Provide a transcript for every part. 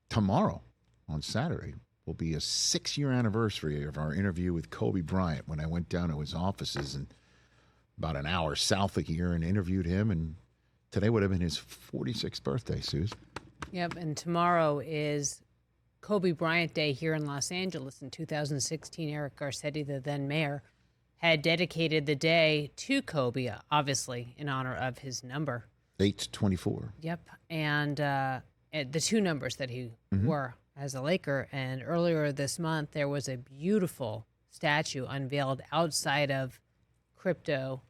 tomorrow on Saturday will be a 6-year anniversary of our interview with Kobe Bryant when I went down to his offices and about an hour south of here and interviewed him. And today would have been his 46th birthday, Suze. Yep, and tomorrow is Kobe Bryant Day here in Los Angeles. In 2016, Eric Garcetti, the then mayor, had dedicated the day to Kobe, obviously in honor of his number. 8-24. Yep, and the two numbers that he wore as a Laker. And earlier this month, there was a beautiful statue unveiled outside of Crypto.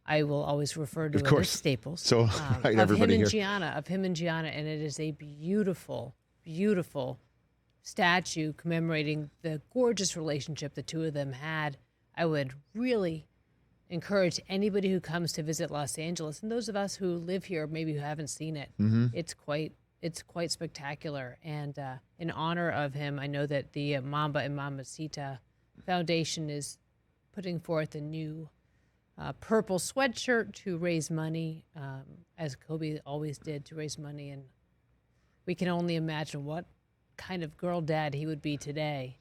I will always refer to it as Staples. So, right, everybody here. Of him and Gianna, and it is a beautiful, beautiful statue commemorating the gorgeous relationship the two of them had. I would really encourage anybody who comes to visit Los Angeles, and those of us who live here, maybe who haven't seen it, it's quite spectacular. And in honor of him, I know that the Mamba and Mamacita Foundation is putting forth a new purple sweatshirt to raise money, as Kobe always did, to raise money. And we can only imagine what kind of girl dad he would be today.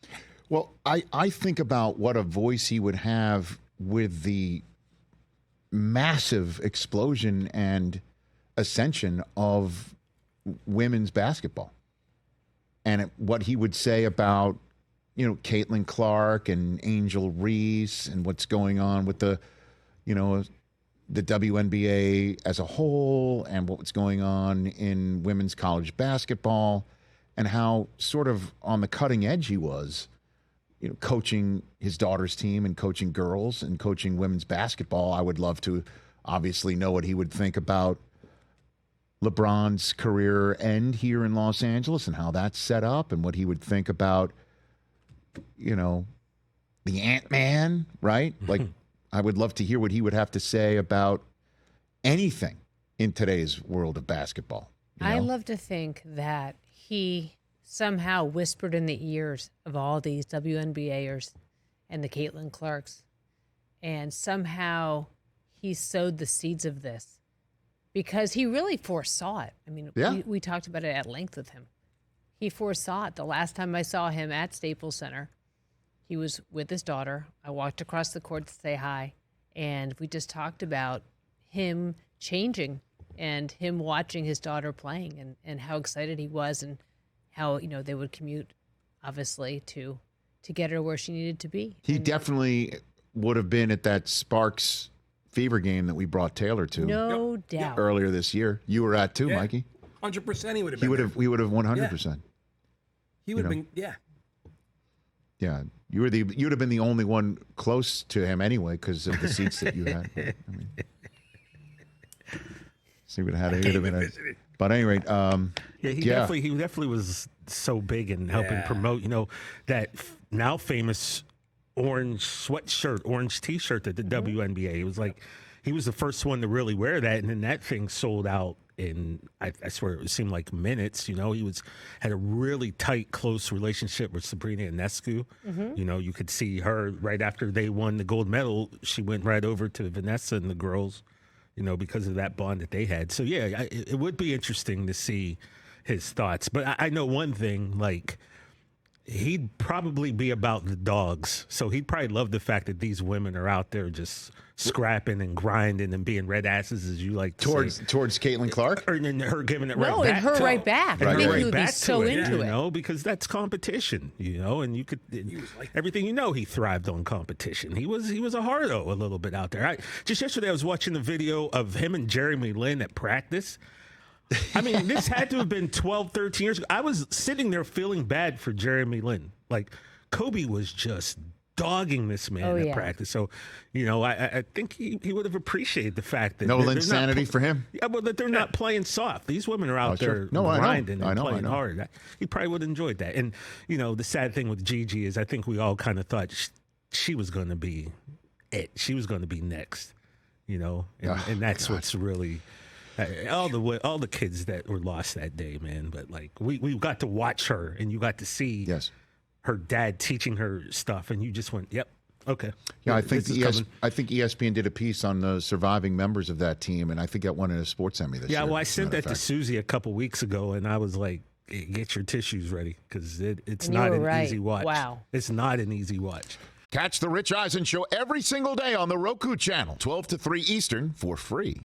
Well, I think about what a voice he would have with the massive explosion and ascension of women's basketball. And what he would say about, Caitlin Clark and Angel Reese and what's going on with the WNBA as a whole and what's going on in women's college basketball and how sort of on the cutting edge he was, coaching his daughter's team and coaching girls and coaching women's basketball. I would love to obviously know what he would think about LeBron's career end here in Los Angeles and how that's set up and what he would think about, the Ant-Man, right? Like, I would love to hear what he would have to say about anything in today's world of basketball. I love to think that he somehow whispered in the ears of all these WNBAers and the Caitlin Clarks, and somehow he sowed the seeds of this because he really foresaw it. I mean, we talked about it at length with him. He foresaw it. The last time I saw him at Staples Center, he was with his daughter. I walked across the court to say hi, and we just talked about him changing and him watching his daughter playing and how excited he was and how, they would commute, obviously, to get her where she needed to be. He definitely would have been at that Sparks Fever game that we brought Taylor to. No doubt. Earlier this year. You were at too, Mikey. 100% he would have been. We would have 100%. He would have been, Yeah, you'd have been the only one close to him anyway because of the seats that you had. But, so he would have had it. But at any rate, he definitely was so big in helping promote, that now famous orange sweatshirt, orange T-shirt that the WNBA. It was like he was the first one to really wear that, and then that thing sold out in I swear it seemed like minutes. He had a really tight, close relationship with Sabrina Ionescu. You could see her right after they won the gold medal. She went right over to Vanessa and the girls, because of that bond that they had. So it would be interesting to see his thoughts. But I know one thing, like, he'd probably be about the dogs. So he'd probably love the fact that these women are out there just scrapping and grinding and being red asses, as you like to say. Towards Caitlin Clark? Or and her giving it right back. Right back. I think he would be so into it. Because that's competition, and you could, everything he thrived on competition. He was a hardo a little bit out there. Just yesterday I was watching the video of him and Jeremy Lin at practice. I mean, this had to have been 12, 13 years ago. I was sitting there feeling bad for Jeremy Lin. Like, Kobe was just dogging this man at practice. So, I think he would have appreciated the fact that... No insanity for him. Yeah, well, that they're not playing soft. These women are out there grinding and playing hard. He probably would have enjoyed that. And, the sad thing with Gigi is I think we all kind of thought she was going to be it. She was going to be next, and that's what's really... all the kids that were lost that day, man. But like we got to watch her, and you got to see her dad teaching her stuff, and you just went, "Yep, okay." Yeah, I think ESPN did a piece on the surviving members of that team, and I think that won in a Sports Emmy this year. Yeah, well, I sent that to Susie a couple weeks ago, and I was like, get your tissues ready because it's And you not were an right. easy watch. Wow. It's not an easy watch. Catch the Rich Eisen Show every single day on the Roku channel, 12 to 3 Eastern, for free.